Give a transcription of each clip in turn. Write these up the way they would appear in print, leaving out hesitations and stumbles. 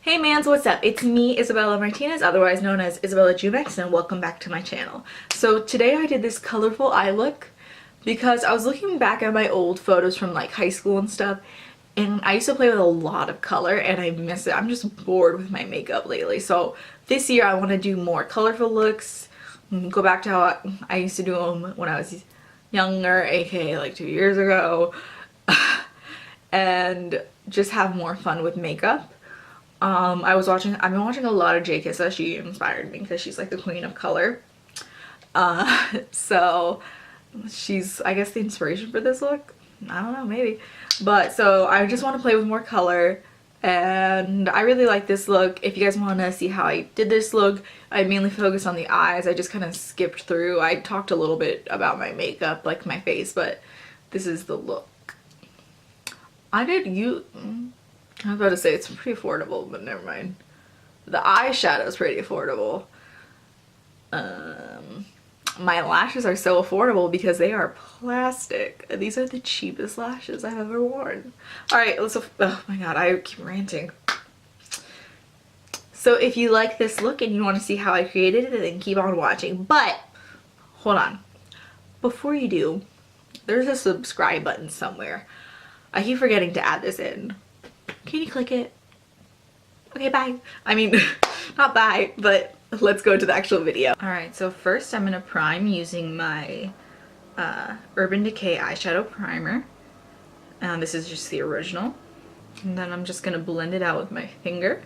Hey mans, what's up? It's me, Isabela Martinez, otherwise known as Isabela Jumex, and welcome back to my channel. So today I did this colorful eye look because I was looking back at my old photos from like high school and stuff, and I used to play with a lot of color and I miss it. I'm just bored with my makeup lately. So this year I want to do more colorful looks, go back to how I used to do them when I was younger, aka like 2 years ago, and just have more fun with makeup. I've been watching a lot of JKISSA. She inspired me because she's like the queen of color. So she's, I guess, the inspiration for this look. I don't know, maybe. But so I just want to play with more color, and I really like this look. If you guys want to see how I did this look, I mainly focused on the eyes. I just kind of skipped through. I talked a little bit about my makeup, like my face, but this is the look. I was about to say it's pretty affordable, but never mind. The eyeshadow is pretty affordable. My lashes are so affordable because they are plastic. These are the cheapest lashes I've ever worn. Alright, oh my god, I keep ranting. So if you like this look and you want to see how I created it, then keep on watching. But, hold on. Before you do, there's a subscribe button somewhere. I keep forgetting to add this in. Can you click it? Okay, bye. I mean, not bye, but let's go to the actual video. Alright, so first I'm going to prime using my Urban Decay eyeshadow primer. This is just the original. And then I'm just going to blend it out with my finger.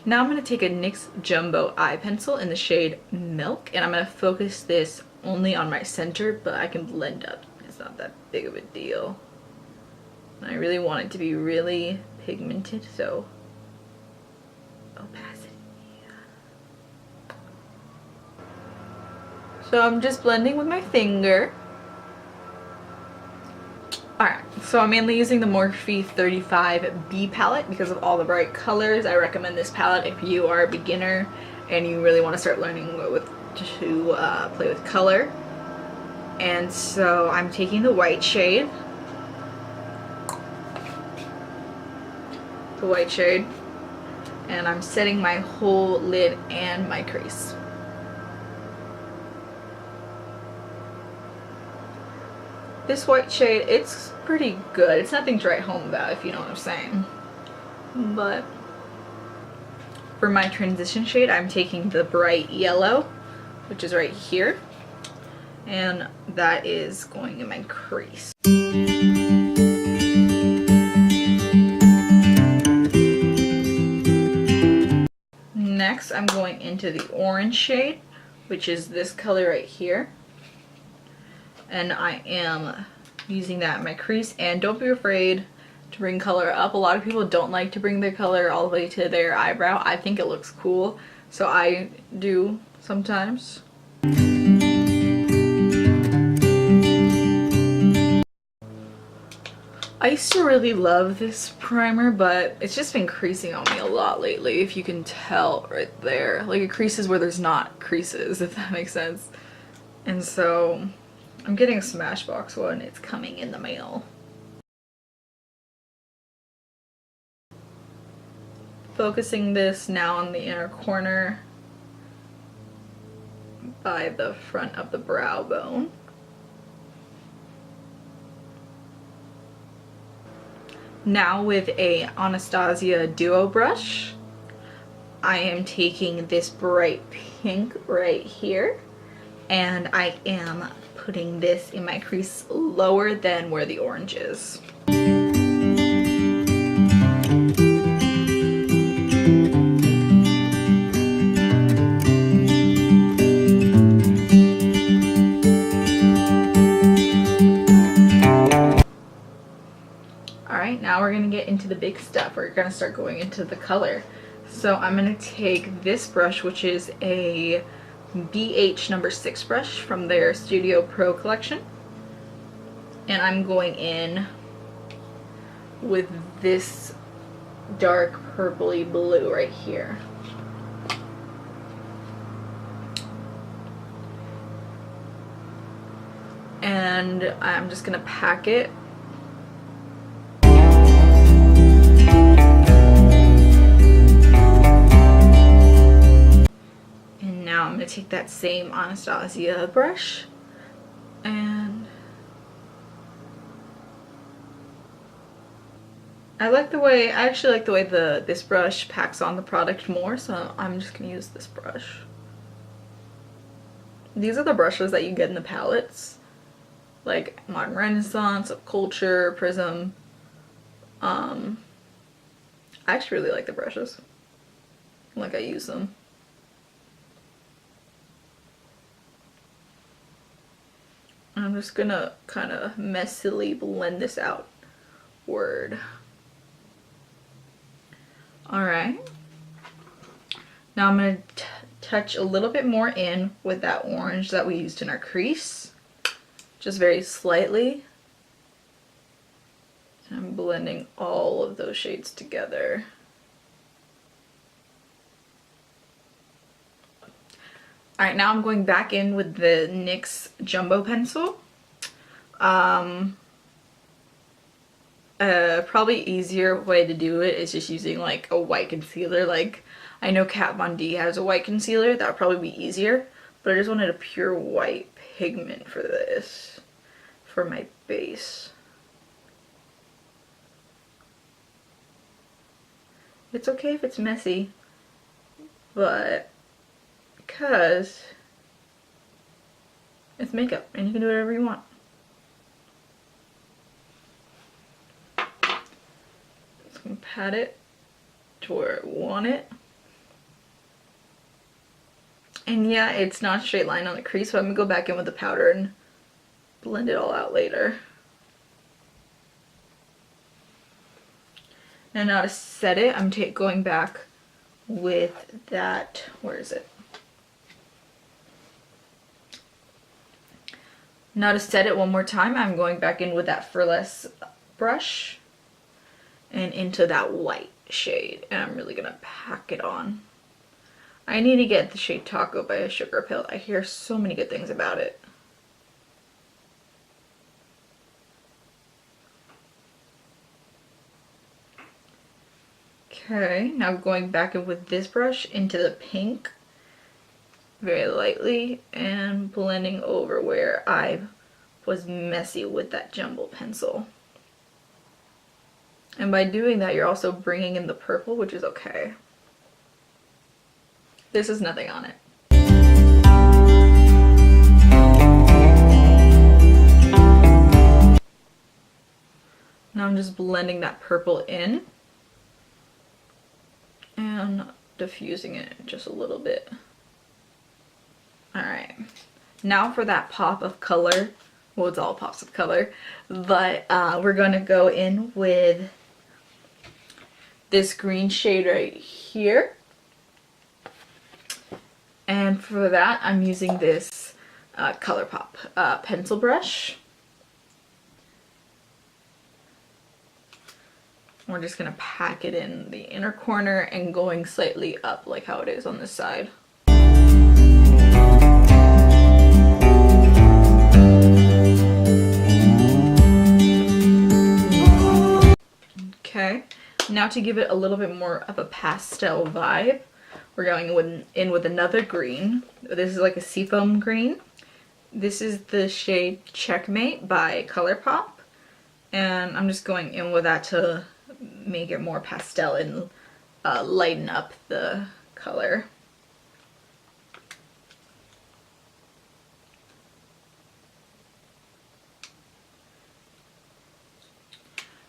Now I'm going to take a NYX Jumbo eye pencil in the shade Milk, and I'm going to focus this only on my center, but I can blend up. It's not that big of a deal. I really want it to be really pigmented, so opacity. So I'm just blending with my finger. Alright, so I'm mainly using the Morphe 35B palette because of all the bright colors. I recommend this palette if you are a beginner and you really want to start learning to play with color. And so I'm taking the white shade. And I'm setting my whole lid and my crease. This white shade, it's pretty good. It's nothing to write home about, if you know what I'm saying. But for my transition shade, I'm taking the bright yellow, which is right here, and that is going in my crease. Next, I'm going into the orange shade, which is this color right here. And I am using that in my crease. And don't be afraid to bring color up. A lot of people don't like to bring their color all the way to their eyebrow. I think it looks cool, so I do sometimes. I used to really love this primer, but it's just been creasing on me a lot lately, if you can tell right there. Like, it creases where there's not creases, if that makes sense. And so I'm getting a Smashbox one. It's coming in the mail. Focusing this now on the inner corner by the front of the brow bone. Now with a Anastasia Duo brush, I am taking this bright pink right here, and I am putting this in my crease lower than where the orange is. Now we're going to get into the big stuff. We're going to start going into the color. So I'm going to take this brush, which is a BH number 6 brush from their Studio Pro collection. And I'm going in with this dark purpley blue right here. And I'm just going to pack it take that same Anastasia brush and I actually like the way this brush packs on the product more, so I'm just gonna use this brush. These are the brushes that you get in the palettes, like Modern Renaissance, Culture, Prism. I actually really like the brushes. Like, I use them. I'm just gonna kind of messily blend this out. Word. Alright. Now I'm gonna touch a little bit more in with that orange that we used in our crease. Just very slightly. And I'm blending all of those shades together. Alright, now I'm going back in with the NYX Jumbo Pencil. Probably easier way to do it is just using like a white concealer. Like, I know Kat Von D has a white concealer, that would probably be easier. But I just wanted a pure white pigment for this, for my base. It's okay if it's messy, but because it's makeup and you can do whatever you want. Just gonna pat it to where I want it. And yeah, it's not a straight line on the crease, so I'm gonna go back in with the powder and blend it all out later. And now to set it, I'm going back with that, where is it? Now to set it one more time, I'm going back in with that Furless brush and into that white shade. And I'm really gonna pack it on. I need to get the shade Taco by a Sugar Pill. I hear so many good things about it. Okay, now going back in with this brush into the pink very lightly and blending over where I was messy with that Jumbo pencil. And by doing that, you're also bringing in the purple, which is okay. This is nothing on it. Now I'm just blending that purple in and diffusing it just a little bit. Alright, now for that pop of color. Well, it's all pops of color, but we're gonna go in with this green shade right here. And for that, I'm using this ColourPop pencil brush. We're just gonna pack it in the inner corner and going slightly up like how it is on this side. Okay, now to give it a little bit more of a pastel vibe, we're going in with another green. This is like a seafoam green. This is the shade Checkmate by ColourPop. And I'm just going in with that to make it more pastel and lighten up the color.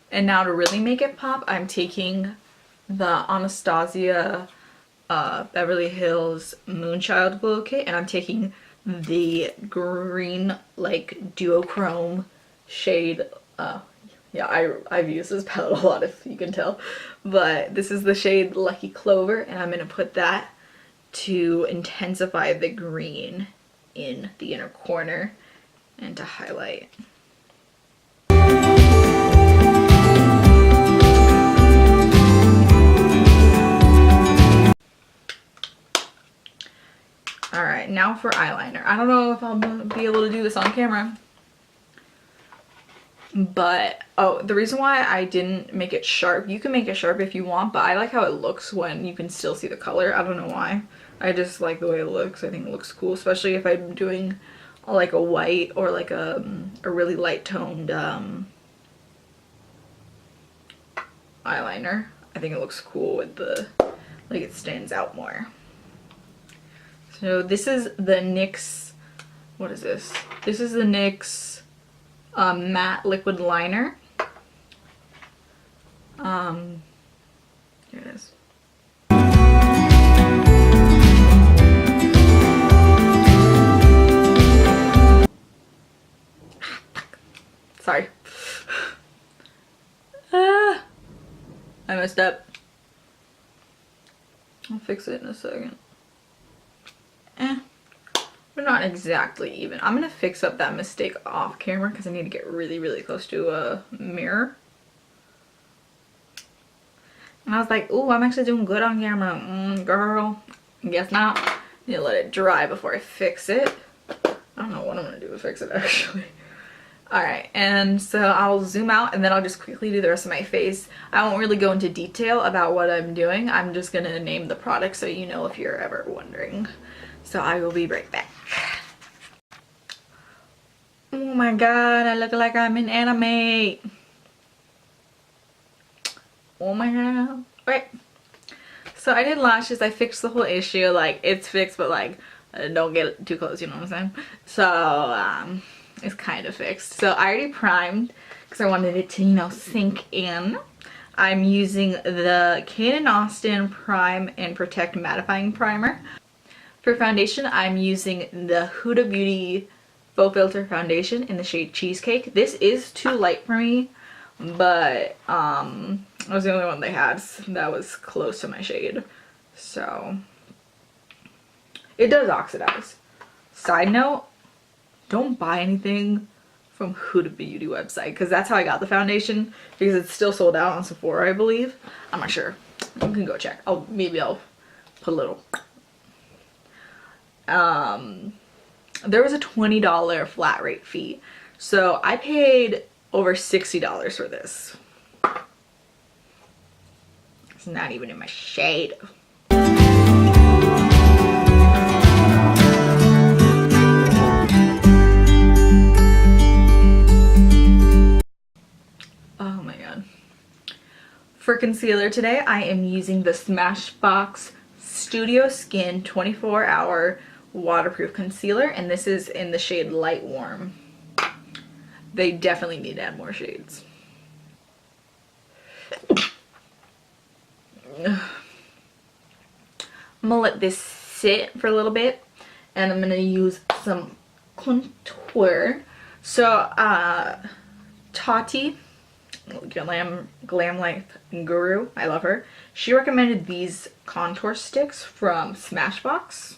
And now to really make it pop, I'm taking the Anastasia Beverly Hills Moonchild Glow Kit, and I'm taking the green like duochrome shade. Yeah, I've used this palette a lot, if you can tell, but this is the shade Lucky Clover, and I'm going to put that to intensify the green in the inner corner and to highlight. Alright, now for eyeliner. I don't know if I'll be able to do this on camera, But oh, the reason why I didn't make it sharp, you can make it sharp if you want, but I like how it looks when you can still see the color. I don't know why. I just like the way it looks. I think it looks cool, especially if I'm doing like a white or like a really light toned eyeliner. I think it looks cool with the, like, it stands out more. So this is the NYX, what is this? This is the NYX matte liquid liner. Here it is. Sorry. I messed up. I'll fix it in a second. We're not exactly even. I'm gonna fix up that mistake off camera because I need to get really, really close to a mirror. And I was like, ooh, I'm actually doing good on camera. Girl, guess not. Need to let it dry before I fix it. I don't know what I'm gonna do to fix it actually. Alright, and so I'll zoom out and then I'll just quickly do the rest of my face. I won't really go into detail about what I'm doing. I'm just gonna name the product so you know if you're ever wondering. So I will be right back. Oh my god, I look like I'm in anime. Oh my god. Right. So I did lashes. I fixed the whole issue. Like, it's fixed, but like, don't get too close, you know what I'm saying? So, it's kind of fixed. So I already primed because I wanted it to, you know, sink in. I'm using the Kane & Austin Prime and Protect Mattifying Primer. For foundation, I'm using the Huda Beauty Faux Filter Foundation in the shade Cheesecake. This is too light for me, but it was the only one they had that was close to my shade. So, it does oxidize. Side note, don't buy anything from Huda Beauty website because that's how I got the foundation, because it's still sold out on Sephora, I believe. I'm not sure. You can go check. Maybe I'll put a little. There was a $20 flat rate fee, so I paid over $60 for this. It's not even in my shade. Oh my god. For concealer today, I am using the Smashbox Studio Skin 24-hour waterproof concealer, and this is in the shade Light Warm. They definitely need to add more shades. I'm gonna let this sit for a little bit, and I'm gonna use some contour. So Tati, Glam Life Guru, I love her. She recommended these contour sticks from Smashbox,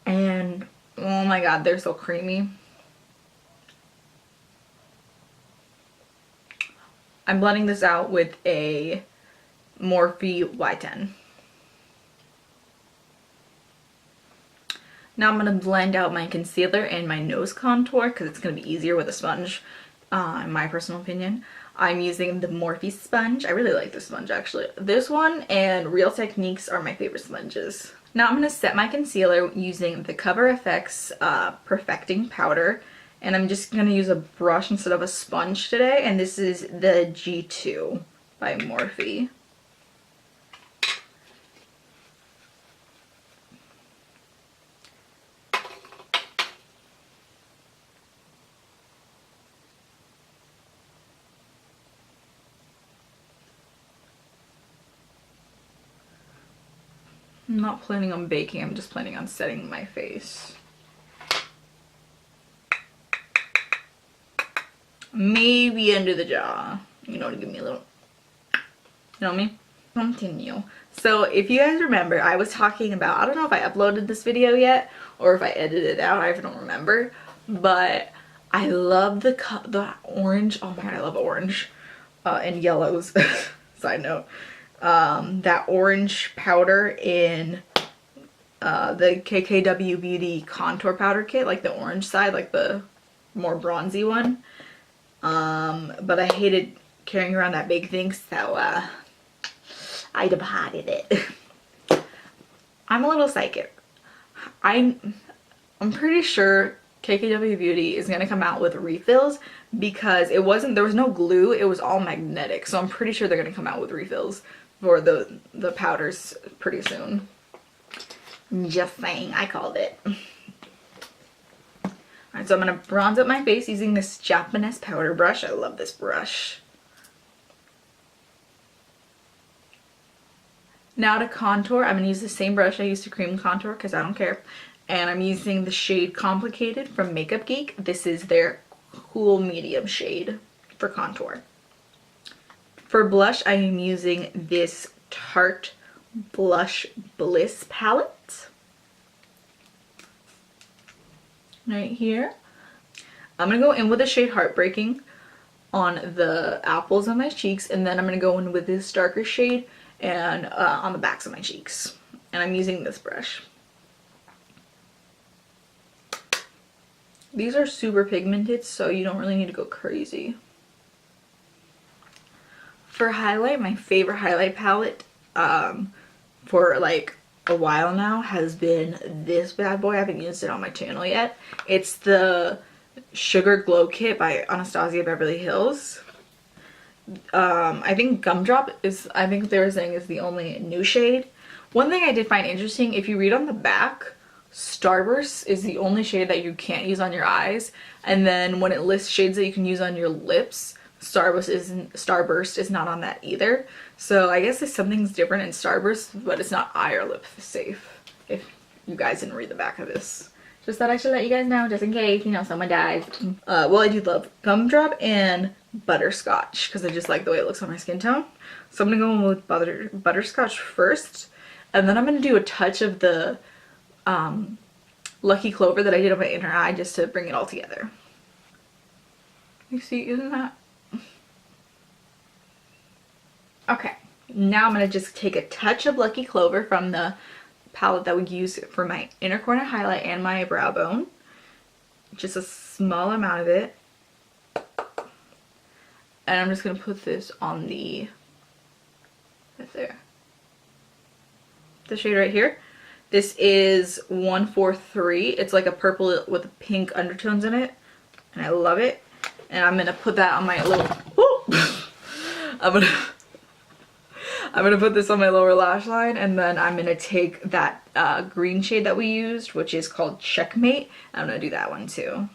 and oh my god, they're so creamy. I'm blending this out with a Morphe Y10. Now I'm going to blend out my concealer and my nose contour because it's going to be easier with a sponge, in my personal opinion. I'm using the Morphe sponge. I really like this sponge actually. This one and Real Techniques are my favorite sponges. Now I'm going to set my concealer using the Cover FX Perfecting Powder. And I'm just going to use a brush instead of a sponge today. And this is the G2 by Morphe. I'm not planning on baking, I'm just planning on setting my face. Maybe under the jaw, you know, to give me a little, you know what I mean? Continue. So if you guys remember, I was talking about, I don't know if I uploaded this video yet or if I edited it out, I don't remember, but I love the orange. Oh my god, I love orange and yellows. Side note. That orange powder in the KKW Beauty contour powder kit, like the orange side, like the more bronzy one. But I hated carrying around that big thing, so I departed it. I'm a little psychic. I'm pretty sure KKW Beauty is gonna come out with refills because there was no glue, it was all magnetic. So I'm pretty sure they're gonna come out with refills for the powders pretty soon. Just saying, I called it. Alright, so I'm gonna bronze up my face using this Japanese powder brush. I love this brush. Now to contour, I'm gonna use the same brush I used to cream contour because I don't care. And I'm using the shade Complicated from Makeup Geek. This is their cool medium shade for contour. For blush, I am using this Tarte Blush Bliss palette. Right here. I'm going to go in with the shade Heartbreaking on the apples on my cheeks. And then I'm going to go in with this darker shade and on the backs of my cheeks. And I'm using this brush. These are super pigmented, so you don't really need to go crazy. For highlight, my favorite highlight palette for like a while now has been this bad boy. I haven't used it on my channel yet. It's the Sugar Glow Kit by Anastasia Beverly Hills. I think Gumdrop is, I think they were saying, is the only new shade. One thing I did find interesting, if you read on the back, Starburst is the only shade that you can't use on your eyes, and then when it lists shades that you can use on your lips, Starburst is not on that either. So I guess something's different in Starburst, but it's not eye or lip safe, if you guys didn't read the back of this. Just thought I should let you guys know, just in case, you know, someone dies. Well, I do love Gumdrop and Butterscotch because I just like the way it looks on my skin tone. So I'm gonna go in with Butterscotch first, and then I'm gonna do a touch of the Lucky Clover that I did on my inner eye just to bring it all together. You see, isn't that? Okay, now I'm going to just take a touch of Lucky Clover from the palette that we use for my inner corner highlight and my brow bone. Just a small amount of it. And I'm just going to put this on the, right there, the shade right here. This is 143. It's like a purple with pink undertones in it. And I love it. And I'm going to put that on my little, I'm gonna put this on my lower lash line, and then I'm gonna take that green shade that we used, which is called Checkmate. I'm gonna do that one too.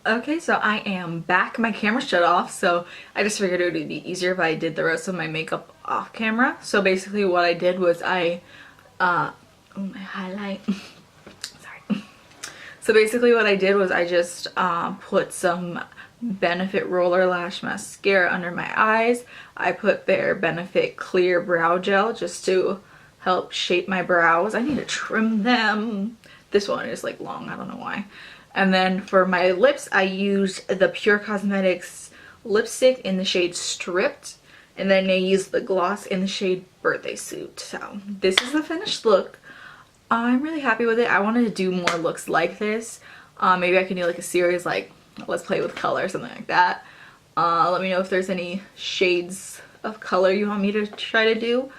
Okay, so I am back. My camera shut off, so I just figured it would be easier if I did the rest of my makeup off camera. So basically what I did was my highlight. So basically what I did was I just put some Benefit Roller Lash Mascara under my eyes. I put their Benefit Clear Brow Gel just to help shape my brows. I need to trim them. This one is like long, I don't know why. And then for my lips, I used the Pure Cosmetics lipstick in the shade Stripped. And then I used the gloss in the shade Birthday Suit. So this is the finished look. I'm really happy with it. I wanted to do more looks like this. Maybe I can do like a series like Let's Play with Color or something like that. Let me know if there's any shades of color you want me to try to do.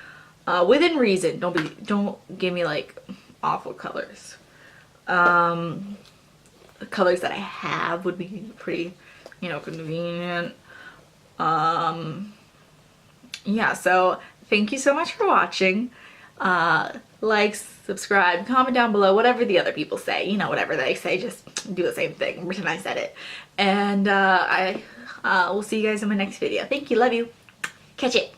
Within reason. Don't give me like awful colors. The colors that I have would be pretty, you know, convenient. Yeah, so thank you so much for watching. Like, subscribe, comment down below, whatever the other people say. You know, whatever they say, just do the same thing. Pretend I said it. And I will see you guys in my next video. Thank you. Love you. Catch it.